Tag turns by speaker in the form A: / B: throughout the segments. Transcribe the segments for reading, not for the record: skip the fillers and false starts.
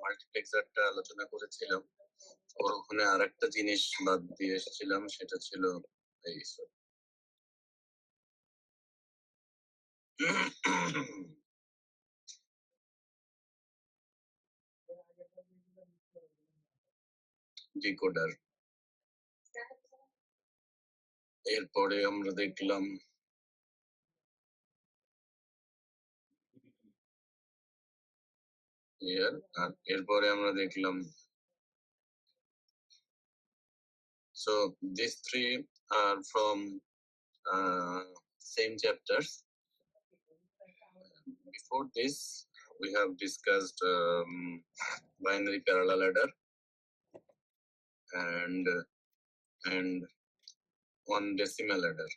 A: মাল্টিপ্লেক্সারটা আলোচনা করেছিলাম, ওর ওখানে আরেকটা জিনিস বাদ দিয়ে এসেছিলাম, সেটা ছিল এই ডিকোডার। এরপরে আমরা দেখলাম আর এরপরে আমরা দেখলাম, so these three are from same chapters. Before this we have discussed binary parallel adder and one decimal adder.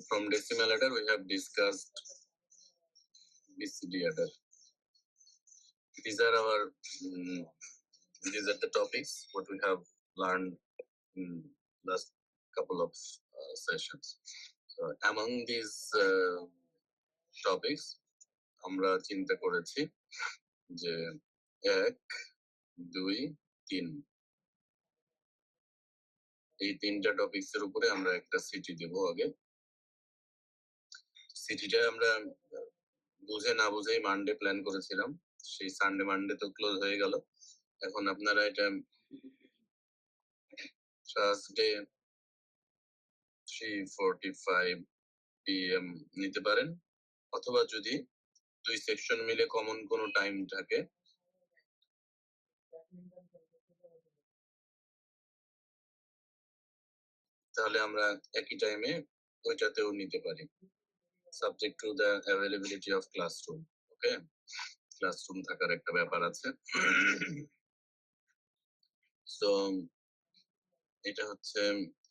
A: From decimal adder we have discussed BCD adder. These are the topics what we have learned in last couple of sessions. So among these topics আমরা চিন্তা করেছি যে 1, 2, 3 এই তিনটা topics এর উপরে আমরা একটা সিটি দেব। আগে সিটিটা আমরা বুঝে না বুঝেই মানডে প্ল্যান করেছিলাম, সেই সানডে মানডে তো ক্লোজ হয়ে গেল। এখন আপনারা এটা থার্সডে 3:45 PM নিতে পারেন, অথবা যদি দুই সেকশন মিলে কমন কোনো টাইম থাকে তাহলে আমরা একই টাইমে ওইটাতেও নিতে পারি, subject to the availability of classroom. Okay, classroom থাকার একটা ব্যাপার আছে। সো এটা হচ্ছে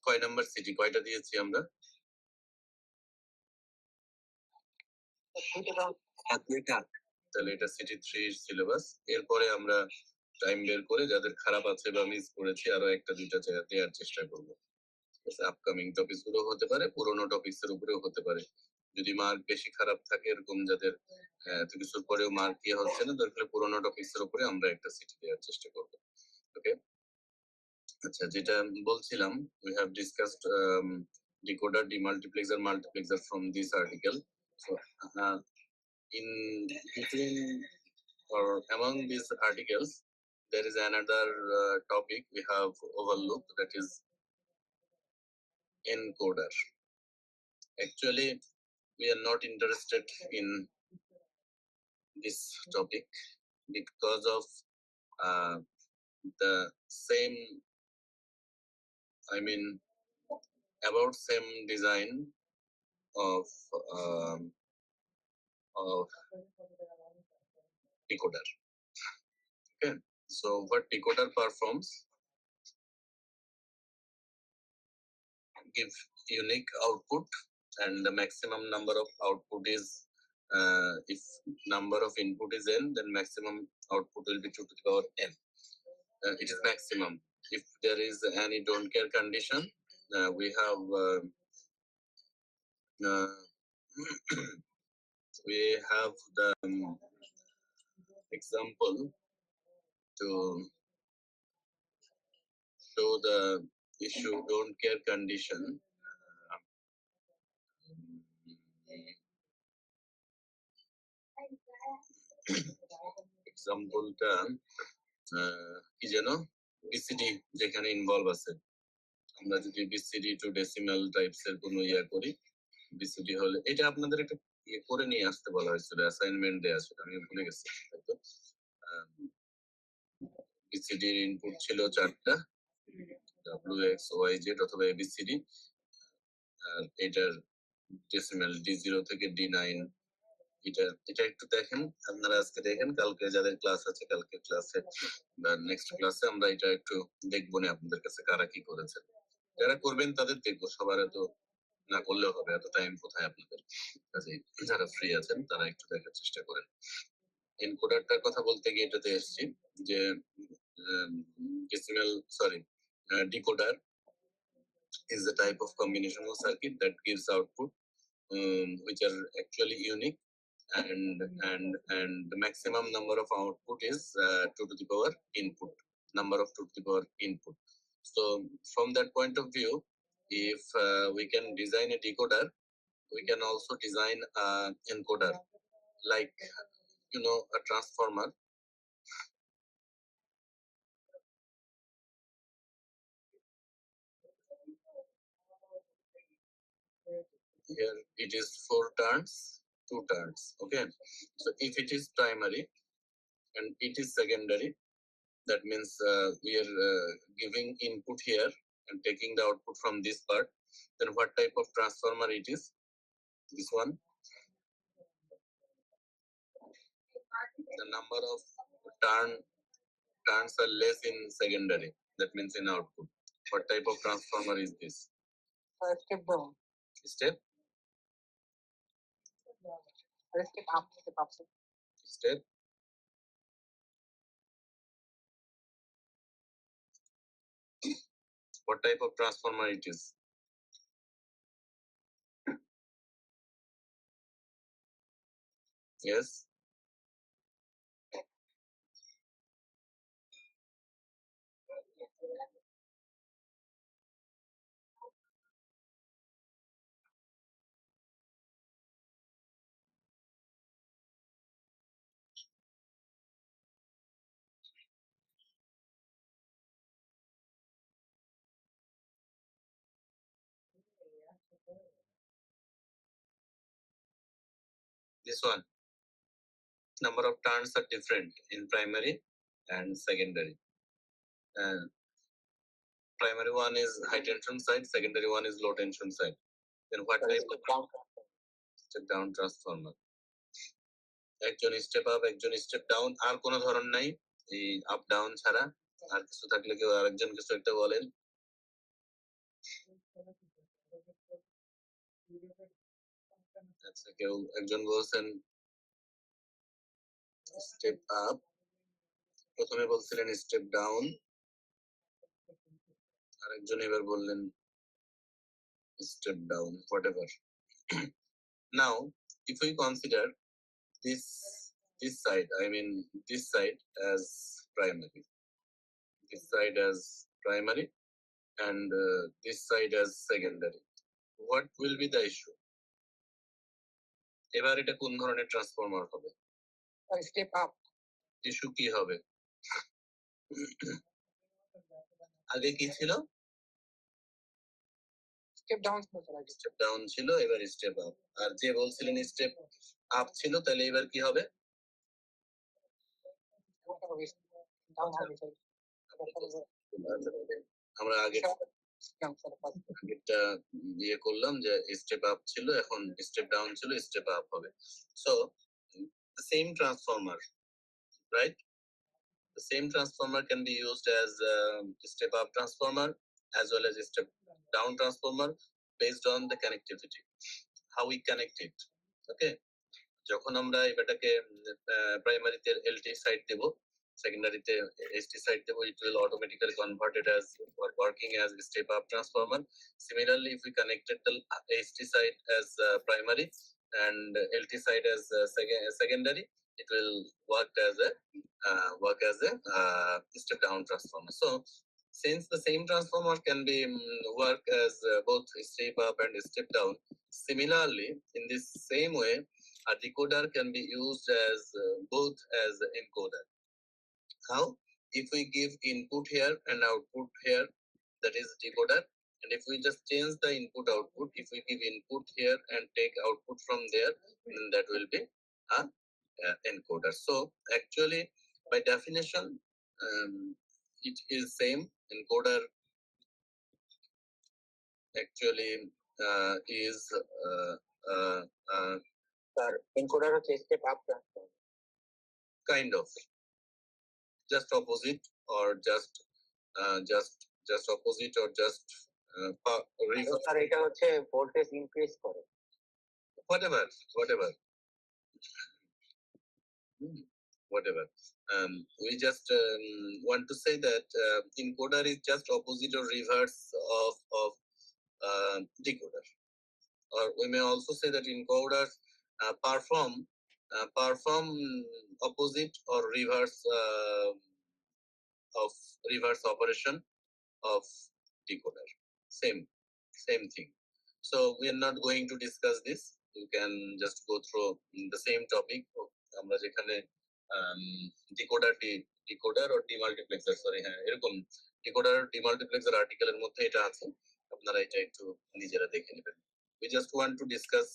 A: কয় নাম্বার সিটি, কয়টা দিয়েছি আমরা? তাহলে এটা সিটি 3 সিলেবাস। এরপরে আমরা টাইম বের করে যাদের খারাপ আছে বা মিস করেছি আরো একটা দুইটা দেওয়ার চেষ্টা করব। আপকামিং টপিকস গুলো হতে পারে, পুরোনো টপিকস এর উপরেও হতে পারে। যদি মার্ক বেশি খারাপ থাকে, এরকম যাদের এত কিছুর পরেও মার্ক ইয়ে হচ্ছে না, দরকার পুরোনো টপিকস এর উপরে আমরা একটা সিটি দেওয়ার চেষ্টা করব। ওকে, আচ্ছা, যেটা বলছিলাম, we have discussed decoder, demultiplexer, multiplexer from this article. So in between or among these articles there is another topic we have overlooked, that is encoder. Actually we are not interested in this topic because of the same, I mean about same design of decoder. Okay, so what decoder performs, give unique output, and the maximum number of output is if number of input is n, then maximum output will be 2 to the power n. It is maximum. If there is any don't care condition, we have we have the example to show the issue don't care condition. এক্সাম্পলটা কি যেন, BCD যেখানে involve আছে, আমরা যদি BCD two decimal types এর কোনো ইয়া করি, BCD হলে এটা আপনাদের একটা করে নিয়ে আসতে বলা হয়েছিল, অ্যাসাইনমেন্ট দেয়া ছিল, আমি ভুলে গেছি। বিসিডি এর ইনপুট ছিল 4টা, WX YZ অথবা ABCD, আর এটার ডেসিমাল D0 থেকে D9। এটা একটু দেখেন আপনারা, আজকে দেখেন, কালকে যাদের ক্লাস আছে কালকে ক্লাসে বা নেক্সট ক্লাসে আমরা এটা একটু দেখবো না আপনাদের কাছে কারা কি করেছেন। যারা করবেন তাদের দেখবো, সবার এত না করলেও হবে, এত টাইম কোথায় আপনাদের কাছে। যারা ফ্রি আছেন তারা একটু দেখার চেষ্টা করেন। এনকোডারটার কথা বলতে গিয়ে এটাতে এসেছি যে decoder is the type of combinational circuit that gives output which are actually unique and the maximum number of output is 2 to the power input, number of 2 to the power input. So from that point of view, if we can design a decoder, we can also design an encoder, like a transformer. Here it is 4 turns, 2 turns. Okay, so if it is primary and it is secondary, that means we are giving input here and taking the output from this part. Then what type of transformer it is? This one. The number of turns are less in secondary, that means in output. What type of transformer is this?
B: Step down.
A: Step
B: Step up. Step up.
A: Step. What type of transformer it is? Yes. This one. Number of turns are different in primary and secondary. Primary one is high tension side, secondary one is low tension side. Then what type of step down transformer? একজন step up, একজন step down, আর কোন ধরন নাই এই up down ছাড়া? আর কিছু থাকলে কেউ আরেকজন কিছু একটা বলেন। আচ্ছা, কেউ একজন বলছেন স্টেপ আপ, প্রথমে বলছিলেন স্টেপ ডাউন, আরেকজন এবার বললেন step down, whatever. Now, if we consider this side, I mean this side as primary, this side as primary, and this side as secondary, what will be the issue? এবার এটা কোন ধরনের transformer হবে?
B: Step up.
A: Issue কি হবে? আগে কি ছিল?
B: স্টেপ ডাউন ছিল,
A: স্টেপ ডাউন ছিল, এবার স্টেপ আপ। আর যে বলছিলেন স্টেপ আপ ছিল, তাহলে এবার কি হবে? আমরা আগে ইয়ে করলাম যে স্টেপ আপ ছিল, এখন স্টেপ ডাউন ছিল, স্টেপ আপ হবে। So same transformer, right? The same transformer can be used as step up transformer as well as step down transformer based on the connectivity, how we connect it. Okay, যখন আমরা এটাকে প্রাইমারিতে LT side দেব, সেকেন্ডারিতে ST side দেব, it will automatically convert it as working as step up transformer. Similarly, if we connected the ST side as primary and LT side as secondary, it will work as a step down transformer. So since the same transformer can be work as both step up and step down, similarly in this same way a decoder can be used as both as an encoder. How? If we give input here and output here, that is decoder. And if we just change the input output, if we give input here and take output from there, then that will be a encoder. So actually, by definition, it is same. Encoder actually is
B: encoder হচ্ছে step up transformer,
A: kind of just opposite or just opposite or just reverse.
B: আর এটা হচ্ছে voltage increase করে,
A: whatever whatever. We just want to say that encoder is just opposite or reverse of decoder, or we may also say that encoders perform perform opposite or reverse operation of decoder. Same thing. So we are not going to discuss this. You can just go through the same topic. আমরা যেখানে decoder ও demultiplexer এরকম decoder demultiplexer আর্টিকেলের মধ্যে এটা আছে, আপনারা এটা একটু নিজেরা দেখে নেবেন। We just want to discuss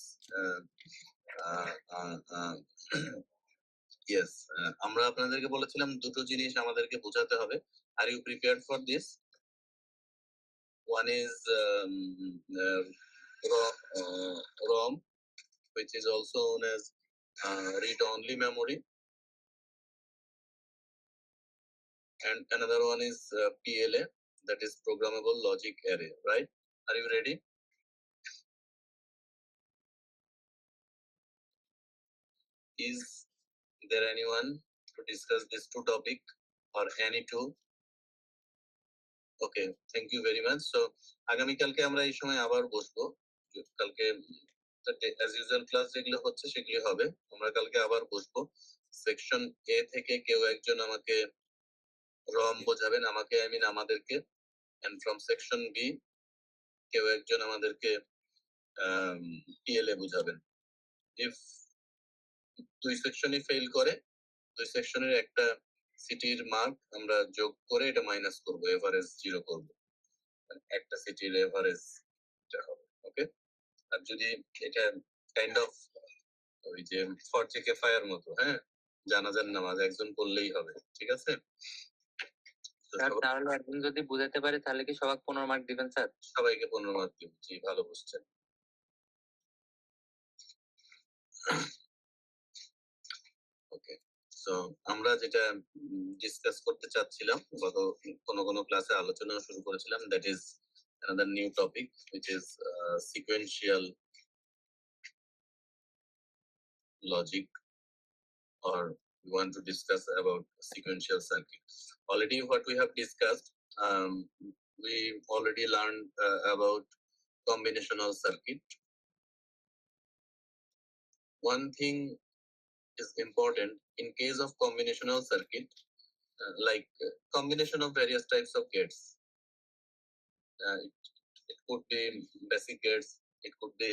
A: yes, আমরা আপনাদেরকে বলেছিলাম দুটো জিনিস আমাদেরকে বোঝাতে হবে। Are you prepared for this? One is ROM, which is also known as read-only memory, and another one is PLA, that is programmable logic array, right? Are you ready? Is there anyone to discuss these two topic or any two? Okay, thank you very much. So আগামীকালকে আমরা এই সময় আবার বসবো। কালকে as usual class যেগুলো হচ্ছে সেগুলি হবে। আমরা কালকে আবার বসবো। সেকশন এ থেকে কেউ একজন আমাকে রম বোঝাবেন, আমাকে আই মিন আমাদেরকে, এন্ড ফ্রম সেকশন বি কেউ একজন আমাদেরকে পিএলএ বোঝাবেন। ইফ দুই সেকশনই ফেল করে, দুই সেকশনের একটা সিটির মার্ক আমরা যোগ করে এটা মাইনাস করব, এভারেজ 0 করব, একটা সিটির এভারেজ হবে। ওকে, আর যদি এটা কাইন্ড অফ ওই যে ফরজেকে ফায়ার মতো, হ্যাঁ, জানাজার নামাজ একজন পড়লেই হবে, ঠিক আছে?
C: তাহলে একজন যদি বুঝাতে পারে তাহলে কি সবাই 15 মার্ক দিবেন স্যার?
A: সবাইকে 15 মার্ক দিব। জি, ভালো বুঝছেন। ওকে, সো আমরা যেটা ডিসকাস করতে চাচ্ছিলাম, গত কোনো ক্লাসে আলোচনা শুরু করেছিলাম, that is another new topic which is sequential logic, or we want to discuss about sequential circuit. Already what we have discussed, we already learned about combinational circuit. One thing is important in case of combinational circuit, like combination of various types of gates. It could be basic gates, it could be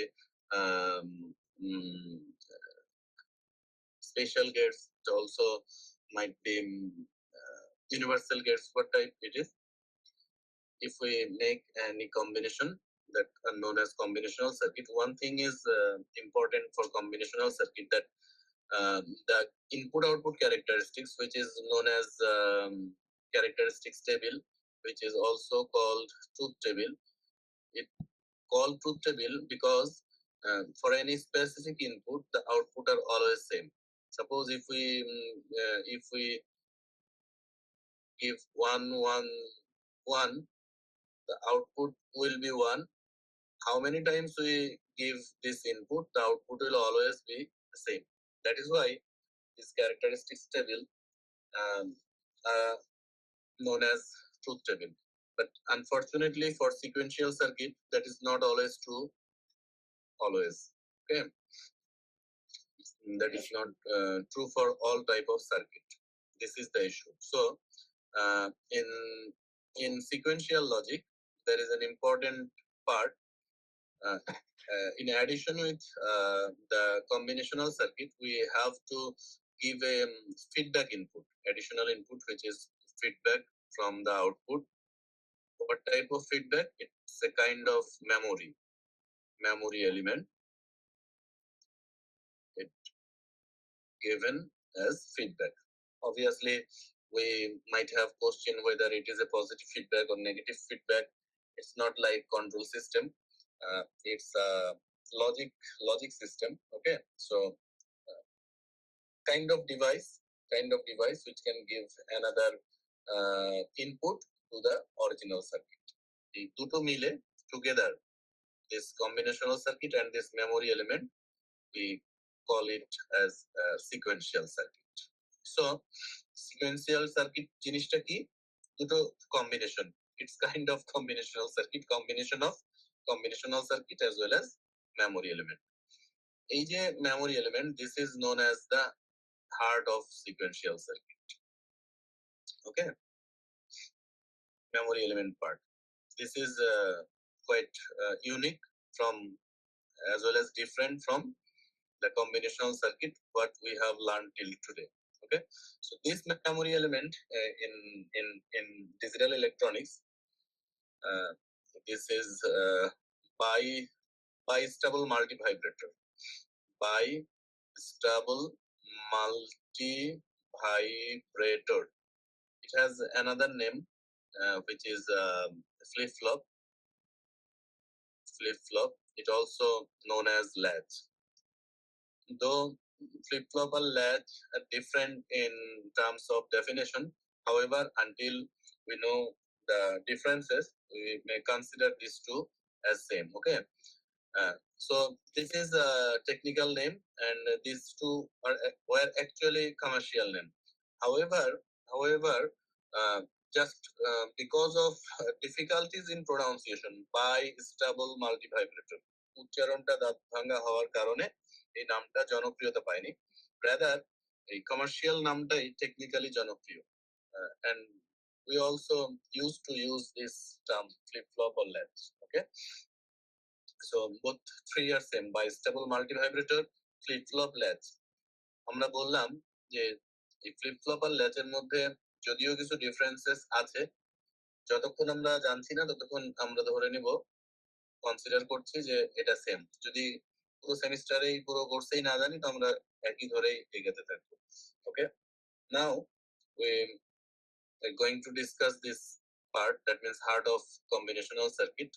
A: special gates, it also might be universal gates. What type it is? If we make any combination that are known as combinational circuit, one thing is important for combinational circuit, that the input output characteristics, which is known as characteristics table, which is also called truth table. It called truth table because for any specific input the output are always same. Suppose if we give 1 1 1, the output will be 1. How many times we give this input, the output will always be the same. That is why this characteristics table known as truth table. But unfortunately for sequential circuit, that is not always true. Always, okay, that is not true for all type of circuit. This is the issue. So in sequential logic, there is an important part. In addition with the combinational circuit, we have to give a feedback input, additional input, which is feedback from the output. What type of feedback? It's a kind of memory element. It given as feedback. Obviously, we might have question whether it is a positive feedback or negative feedback. It's not like control system. It's a logic system. Okay, so kind of device which can give another input to the original circuit. The two mile together, this combinational circuit and this memory element, we call it as a sequential circuit. So sequential circuit জিনিসটা কি? দুটো combination. It's kind of combinational circuit, combination of combinational circuit as well as memory element. এই যে memory element, this is known as the heart of sequential circuit. Okay, memory element part. This is quite unique from, as well as different from the combinational circuit what we have learned till today. Okay, so this memory element in digital electronics, this is bistable multivibrator. Bistable multivibrator. It has another name, which is flip-flop. Flip-flop. It also known as latch. Though flip-flop and latch are different in terms of definition, however, until we know the differences, we may consider these two as same. Okay. So this is a technical name, and these two were actually commercial name. However, just because of difficulties in pronunciation, bistable multivibrator, উচ্চারণটা দাঁত ভাঙা হওয়ার কারণে এই নামটা জনপ্রিয়তা পায়নি। Rather এই কমার্শিয়াল নামটাই টেকনিক্যালি জনপ্রিয়। And we also used to use this term flip-flop or latch. Okay. So both three are same: bistable multivibrator, flip-flop, latch. আমরা বললাম যে এই flip-flop আর latch এর মধ্যে যদিও কিছু ডিফারেন্সেস আছে, যতক্ষণ আমরা জানছি না ততক্ষণ আমরা ধরে নিব, কনসিডার করছি যে এটা সেম। যদি পুরো সেমিস্টারেই পুরো কোর্সেই না জানি তো আমরা একই ধরেই এগোতে থাকবো। ওকে, নাও we are going to discuss this part, that means heart of combinational circuit,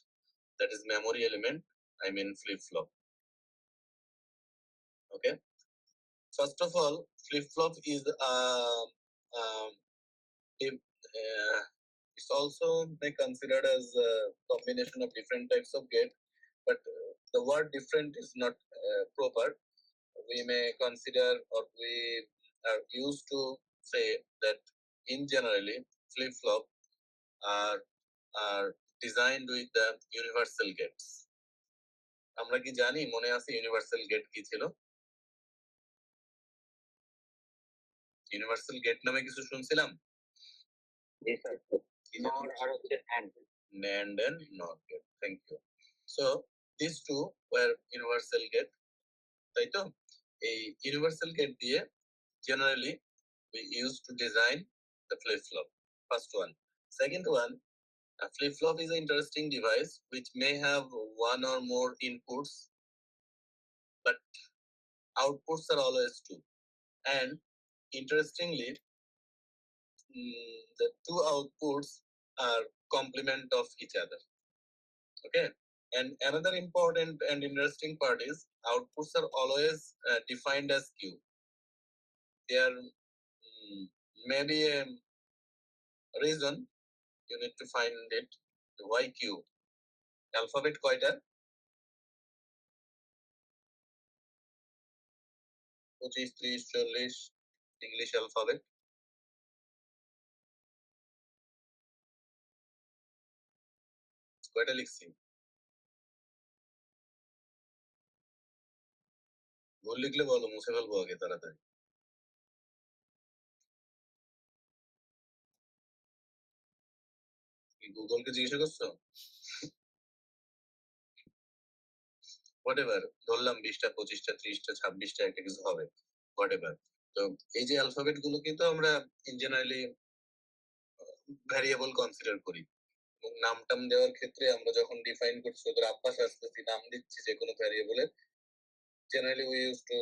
A: that is memory element, I mean flip-flop. Okay, first of all, flip-flop is it's also considered as a combination of different types of gate, but the word different is not proper. We may consider, or we are used to say that in generally flip-flop are designed with the universal gates. আমরা কি জানি, মনে আছে universal gate কি ছিল? Universal gate নামে কিছু শুনছিলাম?
B: জি স্যার, নর আর হচ্ছে and.
A: NAND and NOR gate. Thank you. So these two were universal gate. তাই তো? এই universal gate দিয়ে generally we used to design the flip-flop. First one. Second one, a flip-flop is an interesting device which may have one or more inputs, but outputs are always two. And interestingly, the two outputs are complement of each other. Okay, and another important and interesting part is outputs are always defined as Q. There may be a reason, you need to find it. Why Q? Alphabet কয়টা? 25, 30, 40 English alphabet. কয়টা লিখছি? ভুল লিখলে বলো, মুছে ফেলবো আগে তাড়াতাড়ি। গুগলকে জিজ্ঞাসা করছো? হোয়াটএভার, ধরলাম 20টা 25টা 30টা 26টা একটা কিছু হবে, হোয়াটএভার। তো এই যে অ্যালফাবেট গুলো কিন্তু আমরা ইন জেনারেলি ভ্যারিয়েবল কনসিডার করি, এবং নাম টাম দেওয়ার ক্ষেত্রে আমরা যখন ডিফাইন করছি ওদের আব্বাস আসতেছি নাম দিচ্ছি যে কোনো ভ্যারিয়েবলের, generally we used to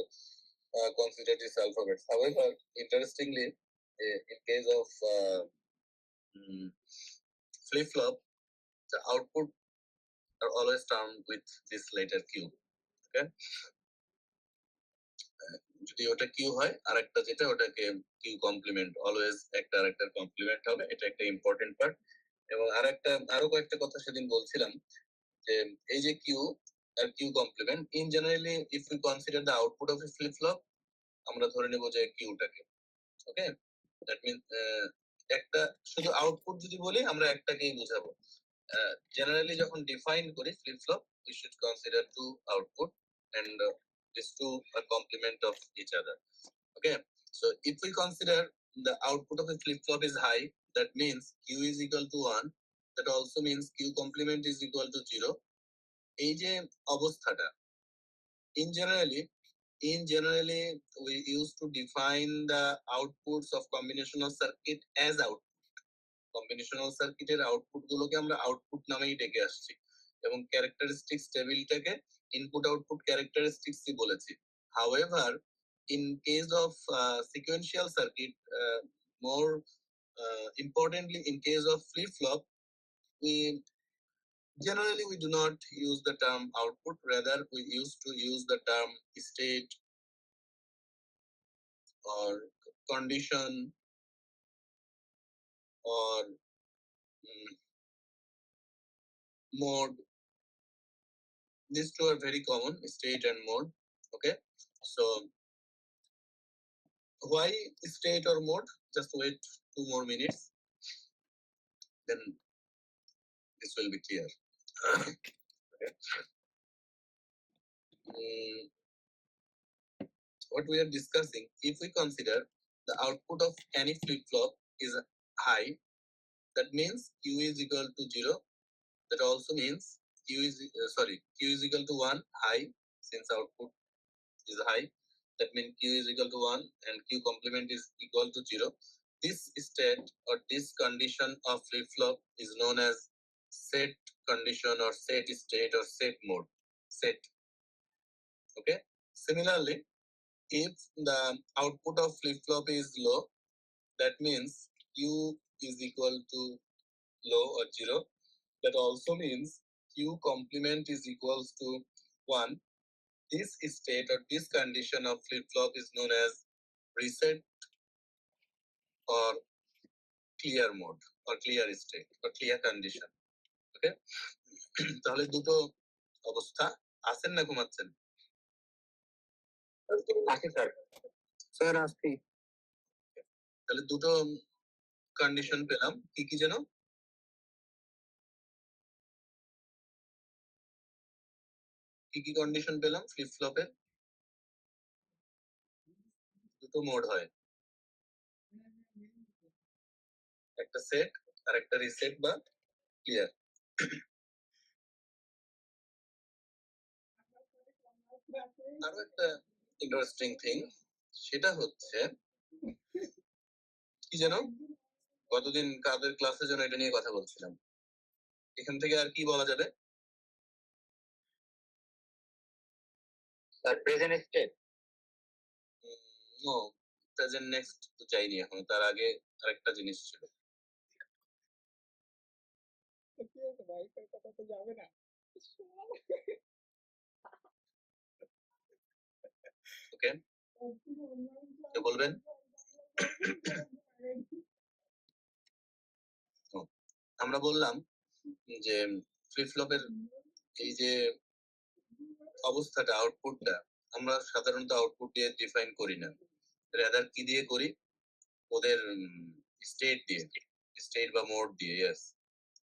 A: consider these alphabets. However, interestingly, in case of flip-flop, the output are always termed with this letter Q. Okay, যদি ওটা Q হয়, আর একটা যেটা ওটাকে Q কমপ্লিমেন্ট, অলওয়েজ একটা আরেকটার কমপ্লিমেন্ট হবে, এটা একটা ইম্পর্টেন্ট পার্ট। এবং আরো কয়েকটা কথা সেদিন বলছিলাম যে এই যে Q আর Q complement, in generally if you consider the output of a flip-flop, আমরা ধরে নেব যে কিউটাকে। ওকে, দ্যাট মিন্স একটা শুধু আউটপুট যদি বলি আমরা একটাকেই বোঝাবো। জেনারেলি যখন ডিফাইন করি flip-flop, we should consider two output, and These two are complement of each other. Okay, so if we consider the output of a flip-flop is high, that means q is equal to 1. That also means q complement is equal to 0. এই যে অবস্থাটা, in generally we used to define the outputs of combinational circuit as output. Combinational সার্কিটের output গুলোকে আমরা output নামেই ডেকে আসছি এবং ক্যারেক্টারিস্টিক্স টেবিলটাকে ইনপুট আউটপুট ক্যারেক্টারিস্টিক্সই বলেছি। However, in case of sequential circuit, more importantly in case of flip flop, we generally we do not use the term output, rather we used to use the term state or condition or mode. These two are very common, state and mode. Okay, so why state or mode? Just wait 2 more minutes, then this will be clear. Okay. What we are discussing, if we consider the output of any flip-flop is high, that means q is equal to 0. That also means q is equal to 1, high, since output is high. That means q is equal to 1 and q complement is equal to 0. This state or this condition of flip-flop is known as set condition or set state or set mode. Set. Okay. Similarly, if the output of flip-flop is low, that means q is equal to low or 0. That also means q complement is equals to 1. This state or this condition of flip-flop is known as reset or clear mode or clear state or clear condition. Okay. তাহলে দুটো অবস্থা, আছেন না ঘুমাচ্ছেন?
B: আছে sir. Sir আসছি।
A: তাহলে দুটো কন্ডিশন পেলাম, কি কি যেন? কি কি কন্ডিশন পেলাম ফ্লিপ ফ্লপের? দুটো মোড হয়, একটা সেট আর একটা রিসেট বা ক্লিয়ার। আরো একটা ইন্টারেস্টিং থিং, সেটা হচ্ছে কি যেন, গতদিন কাদের ক্লাসে যেন এটা নিয়ে কথা বলছিলাম। এখান থেকে আর কি বলা যাবে?
B: Sir present state.
A: No, present next তো যাইনি এখন, তার আগে আরেকটা জিনিস ছিল। ওকে, কে বলবেন? আমরা বললাম যে ফ্লিপ ফ্লপের এই যে অবস্থাটা, আউটপুটটা আমরা সাধারণত আউটপুট দিয়ে ডিফাইন করি না, রাদার কি দিয়ে করি? ওদের স্টেট দিয়ে, স্টেট বা মোড দিয়ে। ইয়েস,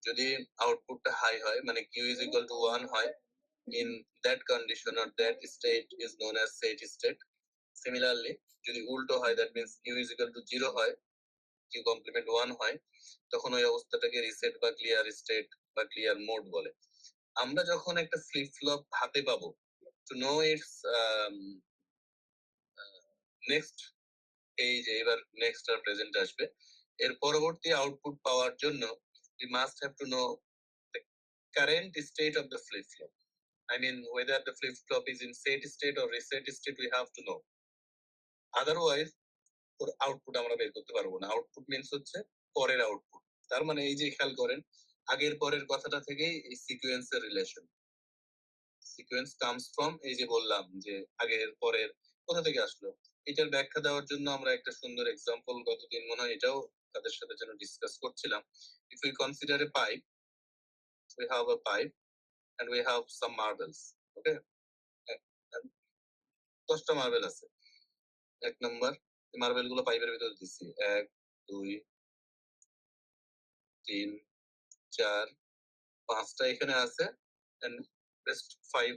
A: যদি আউটপুটটা হাই হয় মানে q is equal to 1 হয়, in that condition or that state is known as set state. Similarly, যদি উল্টো হয়, that means q is equal to 0 হয়, q complement 1 হয়, তখন ওই অবস্থাটাকে রিসেট বা ক্লিয়ার স্টেট বা ক্লিয়ার মোড বলে। আমরা যখন একটা ফ্লিপ ফ্লপ হাতে পাবো, টু নো ইটস নেক্সট, এই যে এবার নেক্সট আর প্রেজেন্ট আসবে, এর পরবর্তী আউটপুট পাওয়ার জন্য we must have to know the current state of the flip flop. I mean, whether the flip flop is in set state or reset state, we have to know. Otherwise, or output আমরা বের করতে পারবো না। Output means হচ্ছে পরের output. তার মানে এই যে খেয়াল করেন, আগের পরের কথাটা থেকেই এই সিকোয়েন্সের রিলেশন। সিকোয়েন্স কামস ফ্রম, এই যে বললাম যে আগের পরের কোথা থেকে আসলো, এটার ব্যাখ্যা দেওয়ার জন্য আমরা একটা সুন্দর এক্সাম্পল গতদিন মনে হয় এটাও তাদের সাথে যেন ডিসকাস করছিলাম। If we consider A pipe, we have a pipe and we have some marbles. Okay, 10টা মার্বেল আছে। এক নাম্বার, মার্বেল গুলো পাইপের ভিতরে দিচ্ছি, 1 2 3 4 5টা এখানে আছে, and rest 5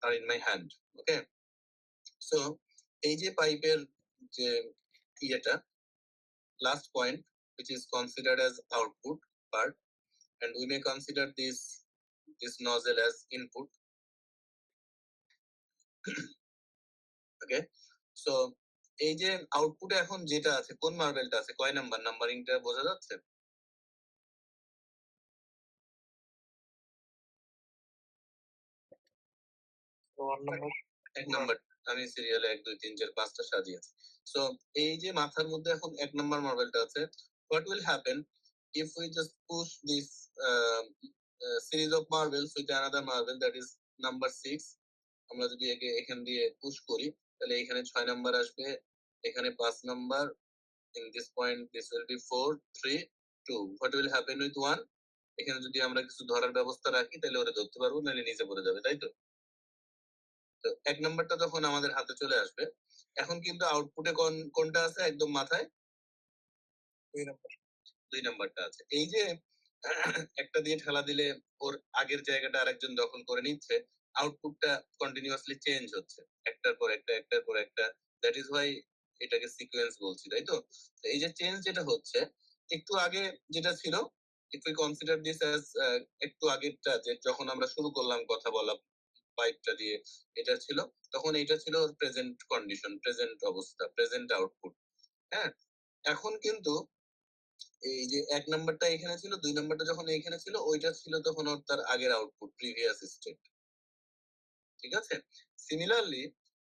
A: are in my hand. Okay, so এই যে পাইপের যে ইয়েটা last point which is considered as output part, and we may consider this nozzle as input. Okay, so এই যে আউটপুটে এখন যেটা আছে কোন মার্বেলটা আছে কয় নাম্বার নাম্বারিংটা বোঝা যাচ্ছে? এক নাম্বার আমি সিরিয়ালে 1 2 3 4 5টা সাজিয়েছি। সো এই যে মাথার মধ্যে এখন এক নাম্বার মার্বেলটা আছে, what will happen if we just push this series of marbles with another marble that is number 6? আমরা যদি একে এখান দিয়ে পুশ করি তাহলে এখানে 6 নাম্বার আসবে, এখানে 5 number, in this point this will be 4 3 2. what will happen with 1? এখানে যদি আমরা কিছু ধরার ব্যবস্থা রাখি তাহলে ওরা ধরতে পারবো, নাহলে নিচে পড়ে যাবে, তাই তো? তো এক নাম্বারটা যখন আমাদের হাতে চলে আসবে, এখন কিন্তু আউটপুটে কোনটা আছে একদম মাথায়? 2 নাম্বারটা আছে। এই যে একটা দিয়ে ঠেলা দিলে ওর আগের জায়গাটা আরেকজন দখল করে নিচ্ছে, আউটপুটটা কন্টিনিউয়াসলি চেঞ্জ হচ্ছে একটার পর একটা একটার পর একটা, দ্যাট ইজ হোয়াই এটাকে সিকোয়েন্স বলছি, তাই তো? তো এই যে চেঞ্জ যেটা হচ্ছে, একটু আগে যেটা ছিল, if we consider this as একটু আগেরটা যে যখন আমরা শুরু করলাম কথা বলা পাইপটা দিয়ে, এটা ছিল তখন এটা ছিল প্রেজেন্ট কন্ডিশন, প্রেজেন্ট অবস্থা, প্রেজেন্ট আউটপুট। হ্যাঁ, এখন কিন্তু এই যে এক নাম্বারটা এখানে ছিল, 2 নাম্বারটা যখন এখানে ছিল, ওইটা ছিল তখন ওর তার আগের আউটপুট, প্রিভিয়াস স্টেট। ঠিক আছে, সিমিলারলি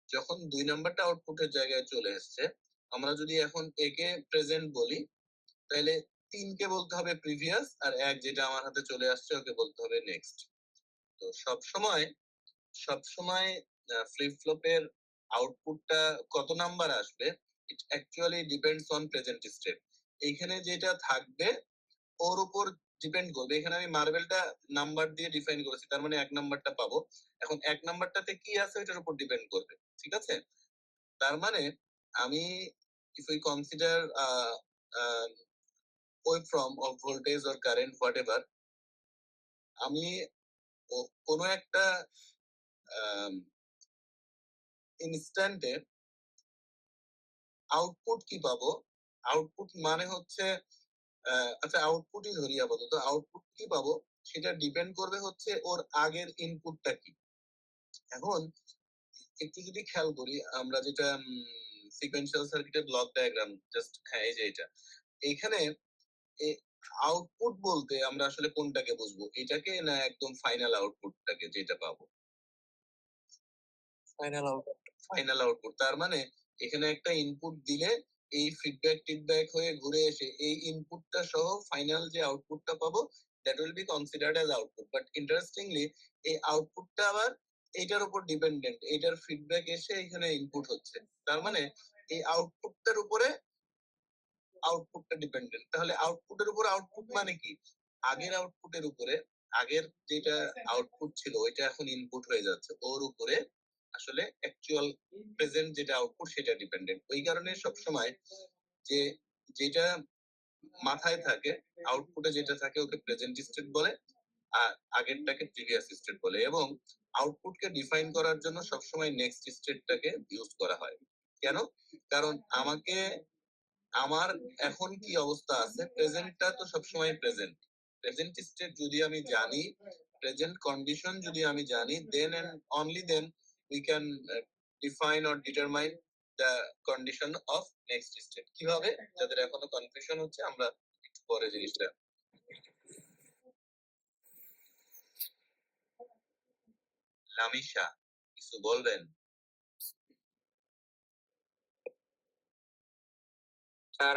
A: যখন 2 নাম্বারটা আউটপুটের জায়গায় চলে এসেছে, আমরা যদি এখন একে প্রেজেন্ট বলি তাহলে 3 কে বলতে হবে প্রিভিয়াস, আর 1 যেটা আমার হাতে চলে আসছে ওকে বলতে হবে নেক্সট। তো সব সময় ফ্লিপ ফ্লপের আউটপুটটা কত নাম্বার আসবে, it actually depends on present state. এইখানে যেটা থাকবে ওর উপর ডিপেন্ড করবে। এখানে আমি মার্বেলটা নাম্বার দিয়ে ডিফাইন করেছি, তার মানে 1 নাম্বারটা পাবো। এখন 1 নাম্বারটাতে কি আছে ওটার উপর ডিপেন্ড করবে, ঠিক আছে? তার মানে আমি if we consider waveform of voltage or current whatever, আমি কোনো একটা ইনস্ট্যান্টে আউটপুট কি পাবো, আউটপুট মানে হচ্ছে আচ্ছা আউটপুটই ধরি আপাতত, আউটপুট কি পাবো সেটা ডিপেন্ড করবে হচ্ছে ওর আগের ইনপুটটা কি। এখন একটু যদি খেয়াল করি আমরা যেটা সিকোয়েন্সিয়াল সার্কিটের ব্লক ডায়াগ্রাম, জাস্ট হ্যাঁ এই যে এটা, এইখানে আউটপুট বলতে আমরা আসলে কোনটাকে বুঝবো, এটাকে না একদম ফাইনাল আউটপুটটাকে যেটা পাবো? Final output. তার মানে এখানে একটা ইনপুট দিলে এই ফিডব্যাক হয়ে ঘুরে এসে এই ইনপুটটা সহ ফাইনাল যে আউটপুটটা পাবো that will be considered as output. But interestingly এই আউটপুটটা আবার এটার উপর ডিপেন্ডেন্ট, এটার ফিডব্যাক এসে এখানে ইনপুট হচ্ছে, তার মানে এই আউটপুটটার উপরে আউটপুটটা ডিপেন্ডেন্ট। তাহলে আউটপুটের উপর আউটপুট মানে কি, আগের আউটপুটের উপরে, আগের যেটা আউটপুট ছিল ওইটা এখন ইনপুট হয়ে যাচ্ছে, ওর উপরে আসলে অ্যাকচুয়াল প্রেজেন্ট যেটা আউটপুট সেটা ডিপেন্ডেন্ট। ওই কারণে সবসময় যে যেটা মাথায় থাকে, আউটপুটে যেটা থাকে ওকে প্রেজেন্ট স্টেট বলে, আর আগেরটাকে প্রিভিয়াস স্টেট বলে, এবং আউটপুটকে ডিফাইন করার জন্য সবসময় নেক্সট স্টেটটাকে ইউজ করা হয়। কেন? কারণ আমাকে আমার এখন কি অবস্থা আছে, প্রেজেন্টটা তো সবসময় প্রেজেন্ট, প্রেজেন্ট স্টেট যদি আমি জানি, প্রেজেন্ট কন্ডিশন যদি আমি জানি, then and only then we can define or determine the condition of next state. কিভাবে? যাদের এখনো কনফিউশন হচ্ছে আমরা একটু পরে জিনিসটা। লামিশা কিছু বলবেন?
C: স্যার